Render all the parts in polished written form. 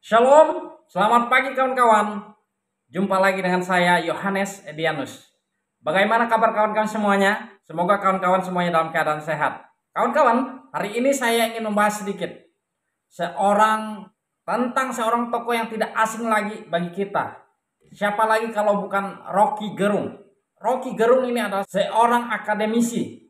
Shalom, selamat pagi kawan-kawan. Jumpa lagi dengan saya Yohanes Edianus. Bagaimana kabar kawan-kawan semuanya? Semoga kawan-kawan semuanya dalam keadaan sehat. Kawan-kawan, hari ini saya ingin membahas sedikit tentang seorang tokoh yang tidak asing lagi bagi kita. Siapa lagi kalau bukan Rocky Gerung? Rocky Gerung ini adalah seorang akademisi,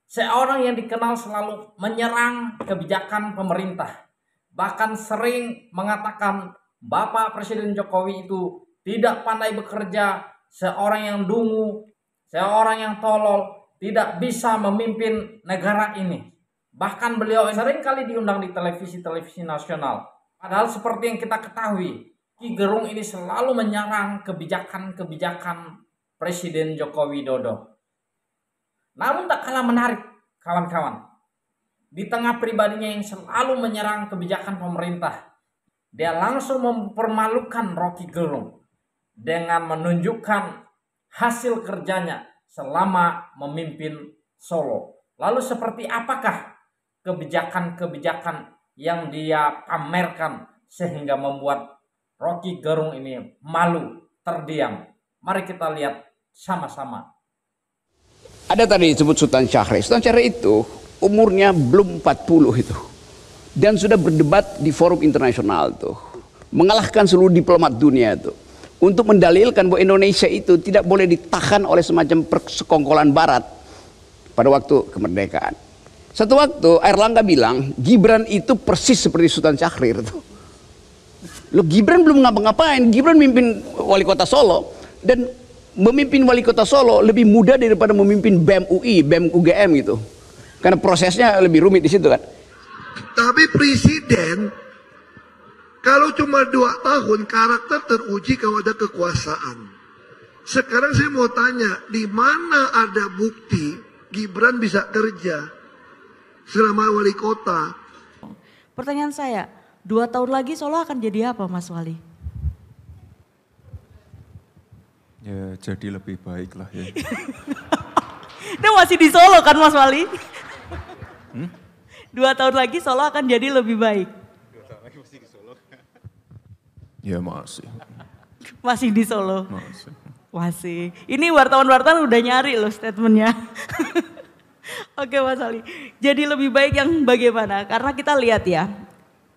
seorang yang dikenal selalu menyerang kebijakan pemerintah. Bahkan sering mengatakan Bapak Presiden Jokowi itu tidak pandai bekerja, seorang yang dungu, seorang yang tolol, tidak bisa memimpin negara ini. Bahkan beliau sering kali diundang di televisi-televisi nasional. Padahal seperti yang kita ketahui, Ki Gerung ini selalu menyerang kebijakan-kebijakan Presiden Joko Widodo. Namun tak kalah menarik, kawan-kawan. Di tengah pribadinya yang selalu menyerang kebijakan pemerintah, dia langsung mempermalukan Rocky Gerung dengan menunjukkan hasil kerjanya selama memimpin Solo. Lalu seperti apakah kebijakan-kebijakan yang dia pamerkan sehingga membuat Rocky Gerung ini malu, terdiam? Mari kita lihat sama-sama. Ada tadi disebut Sultan Syahrir. Sultan Syahrir itu umurnya belum 40 itu. Dan sudah berdebat di forum internasional tuh. Mengalahkan seluruh diplomat dunia itu. Untuk mendalilkan bahwa Indonesia itu tidak boleh ditahan oleh semacam persekongkolan barat pada waktu kemerdekaan. Satu waktu Airlangga bilang Gibran itu persis seperti Sultan Syahrir tuh. Loh, Gibran belum ngapa-ngapain. Gibran mimpin wali kota Solo. Dan memimpin wali kota Solo lebih mudah daripada memimpin BEM UI, BEM UGM gitu. Karena prosesnya lebih rumit di situ kan. Tapi presiden kalau cuma 2 tahun karakter teruji kalau ada kekuasaan. Sekarang saya mau tanya, di mana ada bukti Gibran bisa kerja selama wali kota? Pertanyaan saya, 2 tahun lagi Solo akan jadi apa, Mas Wali? Ya jadi lebih baik lah ya. Dia masih di Solo kan, Mas Wali? 2 tahun lagi Solo akan jadi lebih baik. 2 tahun lagi masih di Solo. Ya masih. Masih di Solo? Masih. Masih. Ini wartawan-wartawan udah nyari loh statementnya. Oke Mas Wali, jadi lebih baik yang bagaimana? Karena kita lihat ya,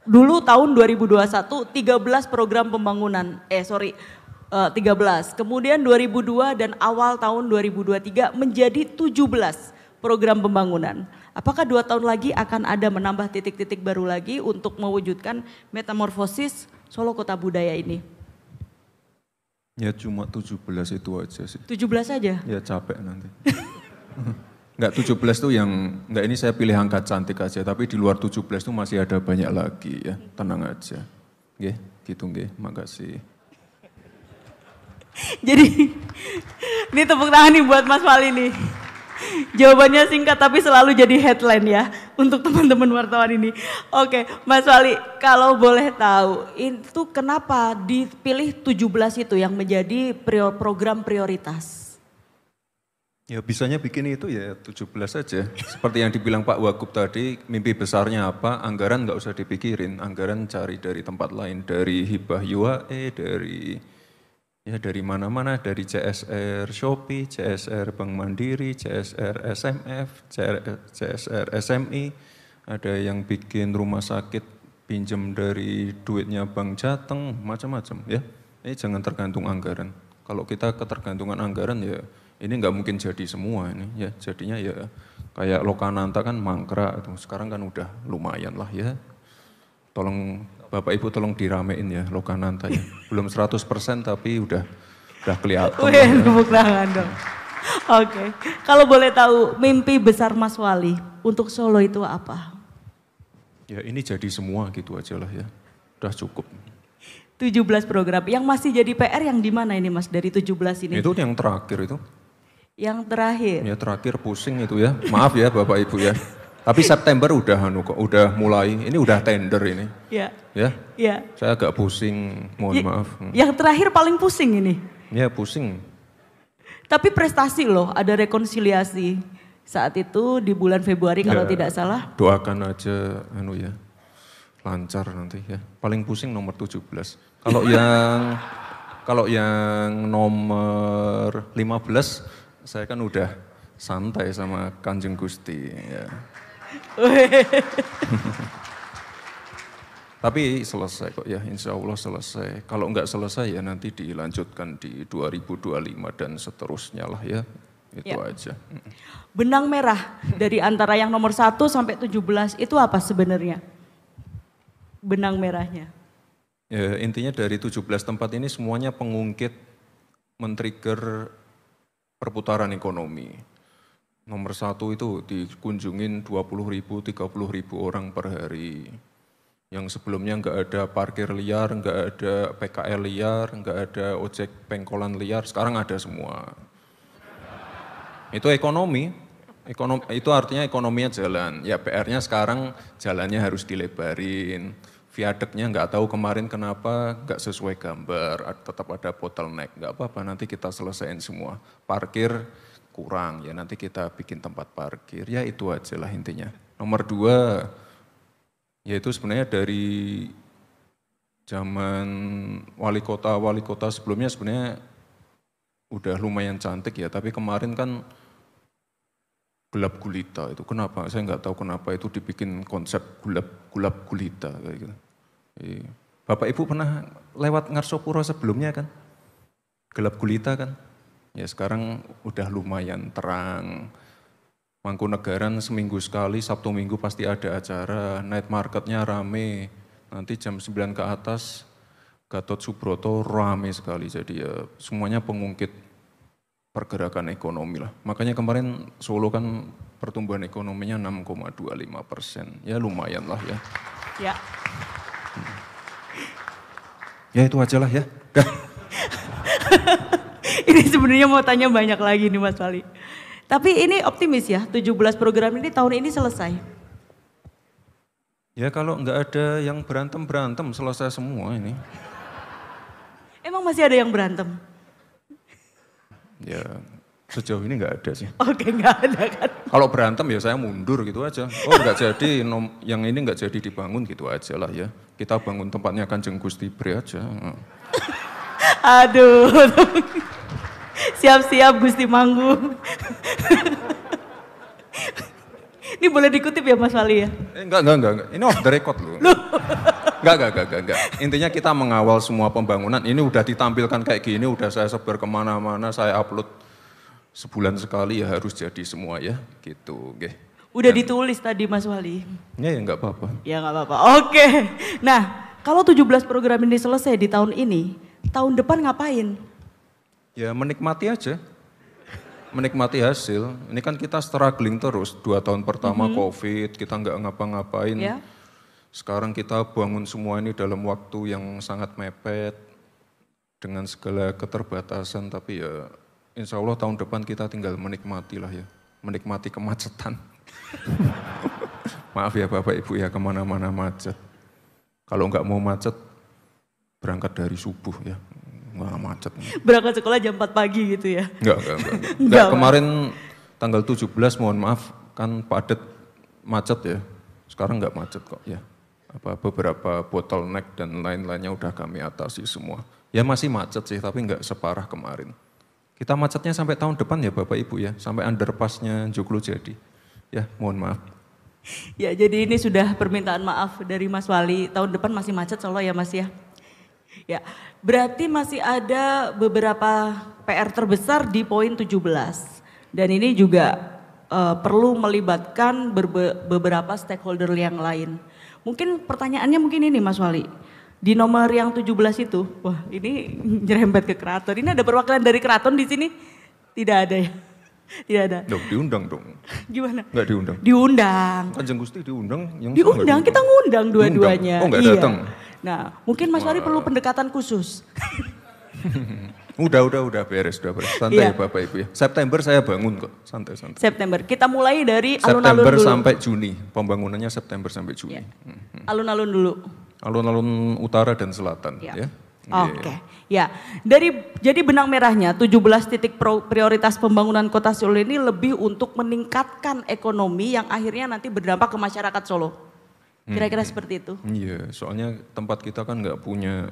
dulu tahun 2021 13 program pembangunan, 13. Kemudian 2002 dan awal tahun 2023 menjadi 17 program pembangunan. Apakah 2 tahun lagi akan ada menambah titik-titik baru lagi untuk mewujudkan metamorfosis Solo Kota Budaya ini? Ya cuma 17 itu aja sih. 17 aja? Ya capek nanti. Enggak 17 tuh yang, enggak ini saya pilih angka cantik aja, tapi di luar 17 tuh masih ada banyak lagi ya, tenang aja. Nggih, gitu nggih, makasih. Jadi ini tepuk tangan nih buat Mas Wali nih. Jawabannya singkat tapi selalu jadi headline ya untuk teman-teman wartawan ini. Oke, Mas Wali, kalau boleh tahu itu kenapa dipilih 17 itu yang menjadi program prioritas? Ya bisanya bikin itu ya 17 saja. Seperti yang dibilang Pak Wagub tadi, mimpi besarnya apa, anggaran nggak usah dipikirin. Anggaran cari dari tempat lain, dari hibah UAE, dari mana-mana, dari CSR Shopee, CSR Bank Mandiri, CSR SMF, CSR SMI, ada yang bikin rumah sakit pinjam dari duitnya Bank Jateng, macam-macam ya. Ini jangan tergantung anggaran. Kalau kita ketergantungan anggaran ya ini nggak mungkin jadi semua ini ya. Jadinya ya kayak Lokananta kan mangkrak, sekarang kan udah lumayan lah ya. Tolong Bapak Ibu tolong diramein ya Lokananta ya. Belum 100% tapi udah kelihatan. Wih, tepuk tangan dong. Oke, kalau boleh tahu mimpi besar Mas Wali untuk Solo itu apa? Ya ini jadi semua gitu aja lah ya. Udah cukup. 17 program. Yang masih jadi PR yang di mana ini Mas dari 17 ini? Itu yang terakhir itu. Yang terakhir? Ya terakhir pusing itu ya. Maaf ya Bapak Ibu ya. Tapi September udah mulai, ini udah tender ini. Iya. Ya. Iya. Saya agak pusing, mohon maaf. Yang terakhir paling pusing ini? Ya pusing. Tapi prestasi loh, ada rekonsiliasi saat itu di bulan Februari kalau tidak salah. Doakan aja ya. lancar nanti ya. Paling pusing nomor 17. Kalau yang nomor 15 saya kan udah santai sama Kanjeng Gusti ya. Tapi selesai kok ya, insya Allah selesai. Kalau enggak selesai ya nanti dilanjutkan di 2025 dan seterusnya lah ya. Itu aja. Benang merah dari antara yang nomor 1 sampai 17 itu apa sebenarnya? Benang merahnya. Ya, intinya dari 17 tempat ini semuanya pengungkit men-trigger perputaran ekonomi. Nomor 1 itu dikunjungin 20.000, 30.000 orang per hari. Yang sebelumnya nggak ada parkir liar, nggak ada PKL liar, nggak ada ojek pengkolan liar, sekarang ada semua. Itu ekonomi itu artinya ekonominya jalan. Ya PR-nya sekarang jalannya harus dilebarin. Viaduknya nggak tahu kemarin kenapa nggak sesuai gambar, tetap ada bottleneck. Nggak apa-apa, nanti kita selesaiin semua. Parkir kurang, ya nanti kita bikin tempat parkir. Ya itu aja lah intinya. Nomor 2, yaitu sebenarnya dari zaman wali kota sebelumnya sebenarnya udah lumayan cantik ya, tapi kemarin kan gelap gulita itu. Kenapa? Saya nggak tahu kenapa itu dibikin konsep gelap gulita kayak gitu. Bapak Ibu pernah lewat Ngarsopuro sebelumnya kan? Gelap gulita kan? Ya sekarang udah lumayan terang. Mangkunegaran seminggu sekali, Sabtu Minggu pasti ada acara, night marketnya rame. Nanti jam 9 ke atas Gatot Subroto rame sekali. Jadi ya semuanya pengungkit pergerakan ekonomi lah. Makanya kemarin Solo kan pertumbuhan ekonominya 6,25%. Ya lumayan lah ya. Ya. Ya itu aja lah ya. Ini sebenarnya mau tanya banyak lagi nih Mas Wali. Tapi ini optimis ya, 17 program ini tahun ini selesai. Ya kalau nggak ada yang berantem selesai semua ini. Emang masih ada yang berantem? Ya sejauh ini nggak ada sih. Oke, nggak ada kan. Kalau berantem ya saya mundur gitu aja. Oh nggak jadi, yang ini nggak jadi dibangun gitu aja lah ya. Kita bangun tempatnya Kanjeng Gusti Bre aja. Aduh, siap-siap Gusti Manggung. Ini boleh dikutip ya Mas Wali ya? Enggak. Ini off the record loh. Enggak. Intinya kita mengawal semua pembangunan. Ini udah ditampilkan kayak gini, udah saya sebar kemana-mana, saya upload sebulan sekali ya harus jadi semua ya, gitu. Okay. Udah ditulis tadi Mas Wali? Ya enggak apa-apa. Ya enggak apa-apa, oke. Nah, kalau 17 program ini selesai di tahun ini, tahun depan ngapain? Ya menikmati aja. Menikmati hasil. Ini kan kita struggling terus, 2 tahun pertama COVID, kita nggak ngapa-ngapain. Ya. Sekarang kita bangun semua ini dalam waktu yang sangat mepet, dengan segala keterbatasan, tapi ya insya Allah tahun depan kita tinggal menikmati lah ya. Menikmati kemacetan. Maaf ya Bapak Ibu ya, kemana-mana macet. Kalau nggak mau macet, berangkat dari subuh ya. Wah macet. Berangkat sekolah jam 4 pagi gitu ya? Enggak. Kemarin tanggal 17 mohon maaf kan padat macet ya. Sekarang enggak macet kok ya. Beberapa bottleneck dan lain-lainnya udah kami atasi semua. Ya masih macet sih tapi enggak separah kemarin. Kita macetnya sampai tahun depan ya Bapak Ibu ya. Sampai underpassnya Joglo jadi. Ya mohon maaf. Ya jadi ini sudah permintaan maaf dari Mas Wali. Tahun depan masih macet Solo ya Mas ya? Ya, berarti masih ada beberapa PR terbesar di poin 17. Dan ini juga perlu melibatkan beberapa stakeholder yang lain. Mungkin pertanyaannya mungkin ini Mas Wali. Di nomor yang 17 itu, wah ini nyerempet ke keraton. Ini ada perwakilan dari keraton di sini? Tidak ada ya? Tidak ada. Loh, diundang dong. Gimana? Enggak diundang. Diundang. Kanjeng Gusti diundang. Diundang, kita ngundang dua-duanya. Oh enggak iya. datang. Nah, mungkin Mas Wali perlu pendekatan khusus. Udah beres. Santai ya Bapak Ibu ya. September saya bangun kok, santai. September, kita mulai dari alun-alun September dulu. sampai Juni, pembangunannya September sampai Juni. Ya. Alun-alun dulu. Alun-alun utara dan selatan ya. Oke. Ya, jadi benang merahnya 17 titik prioritas pembangunan Kota Solo ini lebih untuk meningkatkan ekonomi yang akhirnya nanti berdampak ke masyarakat Solo. Kira-kira seperti itu. Iya, soalnya tempat kita kan nggak punya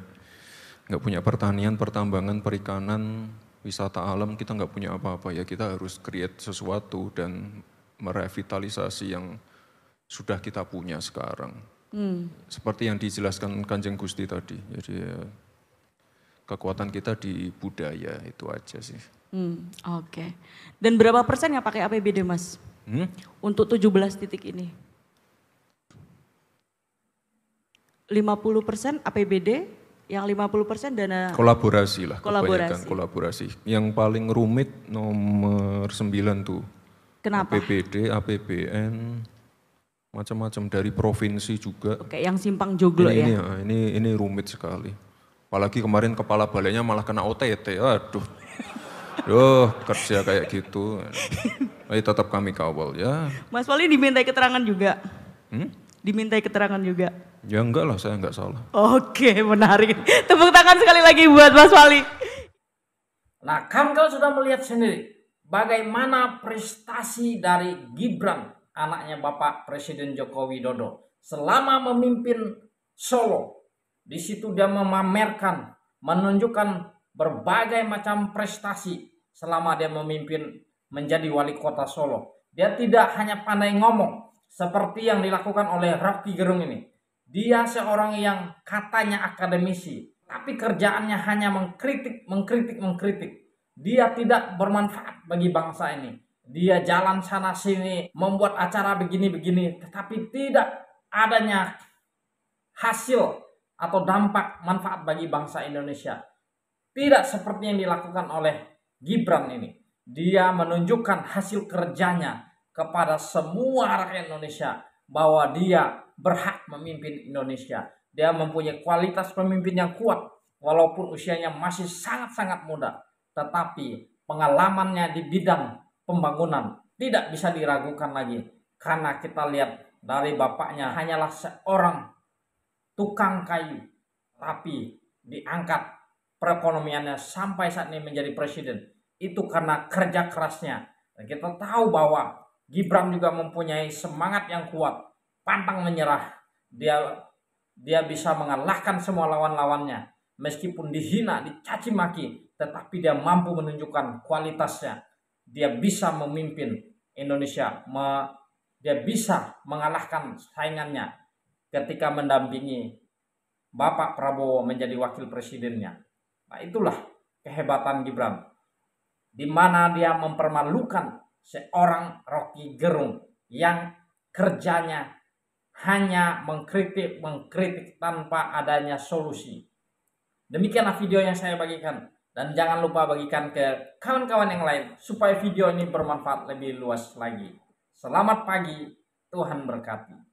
pertanian, pertambangan, perikanan, wisata alam, kita nggak punya apa-apa ya. Kita harus create sesuatu dan merevitalisasi yang sudah kita punya sekarang. Seperti yang dijelaskan Kanjeng Gusti tadi. Jadi ya, kekuatan kita di budaya itu aja sih. Oke. Dan berapa persen yang pakai APBD Mas? Untuk 17 titik ini? 50% APBD, yang 50% dana kolaborasi lah, kolaborasi. Kolaborasi. Yang paling rumit nomor 9 tuh. Kenapa? APBD, APBN, macam-macam dari provinsi juga. Oke, yang simpang joglo ya. Ini rumit sekali. Apalagi kemarin kepala balainya malah kena OTT. Aduh. Kerja kayak gitu. Tapi tetap kami kawal ya. Mas Wali dimintai keterangan juga? Dimintai keterangan juga? Ya enggak lah, saya enggak salah. Oke, menarik. Tepuk tangan sekali lagi buat Mas Wali. Nah, kawan-kawan sudah melihat sendiri bagaimana prestasi dari Gibran, anaknya Bapak Presiden Joko Widodo, selama memimpin Solo. Di situ dia memamerkan, menunjukkan berbagai macam prestasi selama dia memimpin menjadi wali kota Solo. Dia tidak hanya pandai ngomong seperti yang dilakukan oleh Rocky Gerung ini. Dia seorang yang katanya akademisi, tapi kerjaannya hanya mengkritik. Dia tidak bermanfaat bagi bangsa ini. Dia jalan sana sini, membuat acara begini-begini, tetapi tidak adanya hasil atau dampak manfaat bagi bangsa Indonesia. Tidak seperti yang dilakukan oleh Gibran ini. Dia menunjukkan hasil kerjanya kepada semua rakyat Indonesia bahwa dia berhak memimpin Indonesia. Dia mempunyai kualitas pemimpin yang kuat walaupun usianya masih sangat-sangat muda. Tetapi pengalamannya di bidang pembangunan tidak bisa diragukan lagi. Karena kita lihat dari bapaknya hanyalah seorang tukang kayu. Tapi diangkat perekonomiannya sampai saat ini menjadi presiden. Itu karena kerja kerasnya. Dan kita tahu bahwa Gibran juga mempunyai semangat yang kuat. Pantang menyerah. Dia bisa mengalahkan semua lawan-lawannya. Meskipun dihina, dicaci maki, tetapi dia mampu menunjukkan kualitasnya. Dia bisa memimpin Indonesia. Dia bisa mengalahkan saingannya ketika mendampingi Bapak Prabowo menjadi wakil presidennya. Nah, itulah kehebatan Gibran. Di mana dia mempermalukan seorang Rocky Gerung yang kerjanya hanya mengkritik tanpa adanya solusi. Demikianlah video yang saya bagikan. Dan jangan lupa bagikan ke kawan-kawan yang lain supaya video ini bermanfaat lebih luas lagi. Selamat pagi, Tuhan berkati.